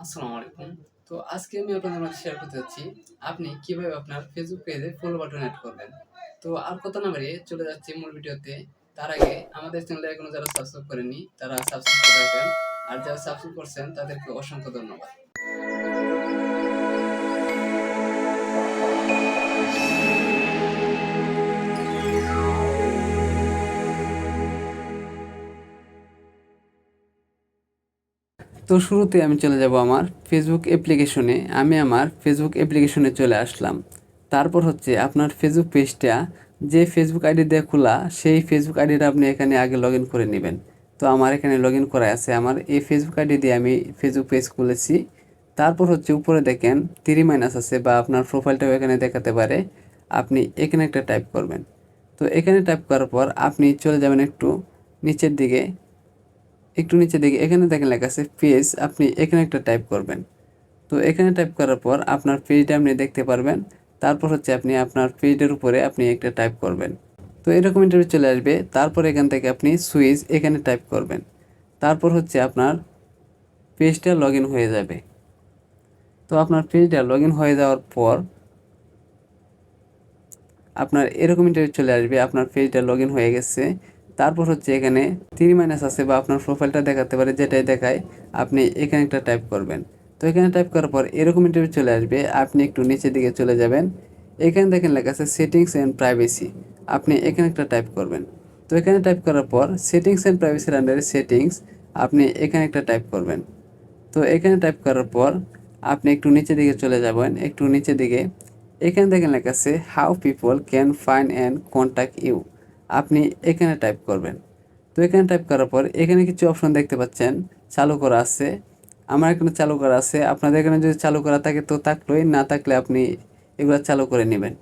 আসসালামু আলাইকুম। তো আজকে আমি আপনাদের মাঝে শেয়ার করতে যাচ্ছি আপনি কিভাবে আপনার ফেসবুক পেজে ফলো বাটন এড করবেন। তো আর কথা না বাড়িয়ে চলে যাচ্ছি মূল ভিডিওতে। তার আগে আমাদের চ্যানেলে এখনো যারা সাবস্ক্রাইব করেননি তারা সাবস্ক্রাইব করে রাখবেন। আর যারা সাবস্ক্রাইব করছেন তাদেরকে অসংখ্য ধন্যবাদ। তো শুরুতে আমি চলে যাব আমার ফেসবুক অ্যাপ্লিকেশনে। আমি আমার ফেসবুক অ্যাপ্লিকেশনে চলে আসলাম। তারপর হচ্ছে আপনার ফেসবুক পেজটা যে ফেসবুক আইডি দিয়ে খোলা সেই ফেসবুক আইডিটা আপনি এখানে আগে লগ ইন করে নেবেন। তো আমার এখানে লগ ইন করা আছে, আমার এই ফেসবুক আইডি দিয়ে আমি ফেসবুক পেজ খুলেছি। তারপর হচ্ছে উপরে দেখেন 3 মাইনাস আছে বা আপনার প্রোফাইলটাও এখানে দেখাতে পারে। আপনি এখানে একটা টাইপ করবেন। তো এখানে টাইপ করার পর আপনি চলে যাবেন নিচের দিকে এখানে দেখেন লেখা আছে পেজ, আপনি এখানে একটা টাইপ করবেন। তো এখানে টাইপ করার পর আপনার পেজটা আপনি দেখতে পারবেন। তারপর হচ্ছে আপনি আপনার পেজের উপরে আপনি একটা টাইপ করবেন। তো এরকম ইন্টারভিউ চলে আসবে। তারপর এখান থেকে আপনি সুইচ এখানে টাইপ করবেন। তারপর হচ্ছে আপনার পেজটা লগ ইন হয়ে যাবে। তো আপনার পেজটা লগ ইন হয়ে যাওয়ার পর আপনার এরকম ইন্টারভিউ চলে আসবে, আপনার পেজটা লগ ইন হয়ে গেছে। তারপর হচ্ছে এখানে 3 মাইনাস আছে বা আপনার প্রোফাইলটা দেখাতে পারে, যেটাই দেখায় আপনি এখানে একটা টাইপ করবেন। তো এখানে টাইপ করার পর এরকম ইন্টারভিউ চলে আসবে। আপনি একটু নিচের দিকে চলে যাবেন। এখানে দেখেন লেখা আছে সেটিংস অ্যান্ড প্রাইভেসি, আপনি এখানে একটা টাইপ করবেন। তো এখানে টাইপ করার পর সেটিংস অ্যান্ড প্রাইভেসির আন্ডারে সেটিংস, আপনি এখানে একটা টাইপ করবেন। তো এখানে টাইপ করার পর আপনি একটু নিচের দিকে চলে যাবেন, একটু নিচের দিকে এখানে দেখেন লেখা আছে how people can find and contact you, আপনি এখানে টাইপ করবেন। তো এখানে টাইপ করার পর এখানে কিছু অপশন দেখতে পাচ্ছেন চালু করা আছে। আমার এখানে চালু করা আছে, আপনাদের এখানে যদি চালু করা থাকে তো থাকলোই, না থাকলে আপনি এগুলো চালু করে নেবেন।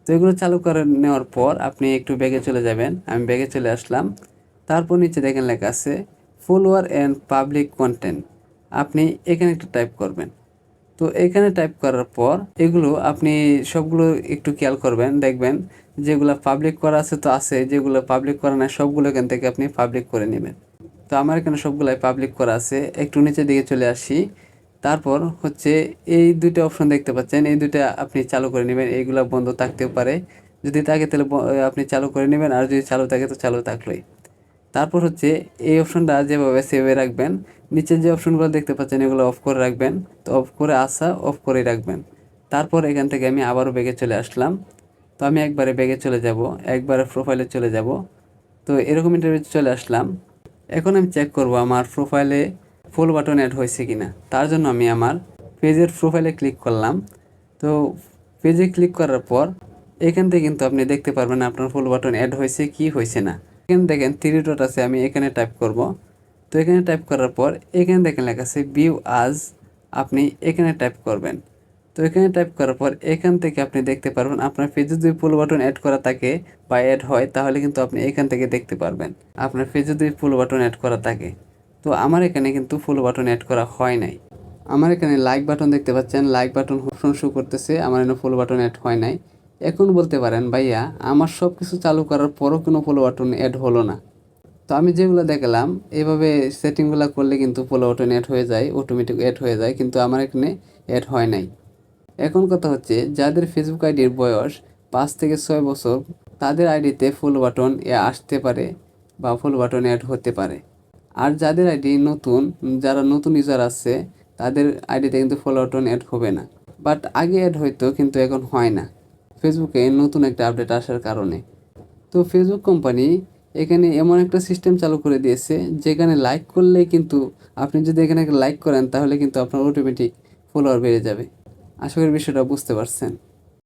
তো এগুলো চালু করে নেওয়ার পর আপনি একটু ব্যাগে চলে যাবেন। আমি ব্যাগে চলে আসলাম। তারপর নিচে দেখেন লেখা আছে ফলোয়ার অ্যান্ড পাবলিক কন্টেন্ট, আপনি এখানে একটু টাইপ করবেন। তো এখানে টাইপ করার পর এগুলো আপনি সবগুলো একটু খেয়াল করবেন, দেখবেন যেগুলো পাবলিক করা আছে তো আছে, যেগুলো পাবলিক করা না সবগুলো এখান থেকে আপনি পাবলিক করে নেবেন। তো আমার এখানে সবগুলাই পাবলিক করা আছে। একটু নিচের দিকে চলে আসি। তারপর হচ্ছে এই দুইটা অপশন দেখতে পাচ্ছেন, এই দুইটা আপনি চালু করে নেবেন। এইগুলো বন্ধ থাকতেও পারে, যদি থাকে তাহলে আপনি চালু করে নেবেন, আর যদি চালু থাকে তো চালু থাকলোই। তারপর হচ্ছে এই অপশনটা যেভাবে সেভে রাখবেন, নিচে যে অপশনগুলো দেখতে পাচ্ছেন এগুলো অফ করে রাখবেন। তো অফ করে অফ করেই রাখবেন। তারপর এখান থেকে আমি আবারও ব্যাগে চলে আসলাম। তো আমি একবারে ব্যাগে চলে যাব, একবারে প্রোফাইলে চলে যাব। তো এরকম ইন্টারভিউ চলে আসলাম। এখন আমি চেক করব আমার প্রোফাইলে ফুল বাটন অ্যাড হয়েছে কিনা। তার জন্য আমি আমার পেজের প্রোফাইলে ক্লিক করলাম। তো পেজে ক্লিক করার পর এখান থেকে কিন্তু আপনি দেখতে পারবেন আপনার ফুল বাটন অ্যাড হয়েছে কি হয়েছে না। এখানে দেখেন 3 ডট আছে, আমি এখানে টাইপ করব। তো এখানে টাইপ করার পর এখানে দেখেন লেখা আছে ভিউ আজ, আপনি এখানে টাইপ করবেন। তো এখানে টাইপ করার পর এখান থেকে আপনি দেখতে পারবেন আপনার পেজে যদি ফুল বাটন অ্যাড করা থাকে বা অ্যাড হয় তাহলে কিন্তু আপনি এখান থেকে দেখতে পারবেন আপনার পেজে যদি ফুল বাটন অ্যাড করা থাকে। তো আমার এখানে কিন্তু ফুল বাটন অ্যাড করা হয় নাই। আমার এখানে লাইক বাটন দেখতে পাচ্ছেন, লাইক বাটন অপশন শো করতেছে, আমার এখানে ফলো বাটন অ্যাড হয় নাই। এখন বলতে পারেন ভাইয়া আমার সব কিছু চালু করার পরও কোনো ফলো বাটন অ্যাড হলো না। তো আমি যেগুলো দেখালাম এইভাবে সেটিংগুলো করলে কিন্তু ফলো বাটন অ্যাড হয়ে যায়, অটোমেটিক অ্যাড হয়ে যায়, কিন্তু আমার এখানে অ্যাড হয় নাই। এখন কথা হচ্ছে যাদের ফেসবুক আইডির বয়স 5 থেকে 6 বছর তাদের আইডিতে ফুল বাটন আসতে পারে বা ফুল বাটন অ্যাড হতে পারে। আর যাদের আইডি নতুন, যারা নতুন ইউজার আছে তাদের আইডিতে কিন্তু ফলো বাটন অ্যাড হবে না। বাট আগে অ্যাড হয়তো, কিন্তু এখন হয় না ফেসবুকে নতুন একটা আপডেট আসার কারণে। তো ফেসবুক কোম্পানি এখানে এমন একটা সিস্টেম চালু করে দিয়েছে যেখানে লাইক করলেই কিন্তু আপনি যদি এখানে লাইক করেন তাহলে কিন্তু আপনার অটোমেটিক ফলোয়ার বেড়ে যাবে। আশা করি বিষয়টা বুঝতে পারছেন।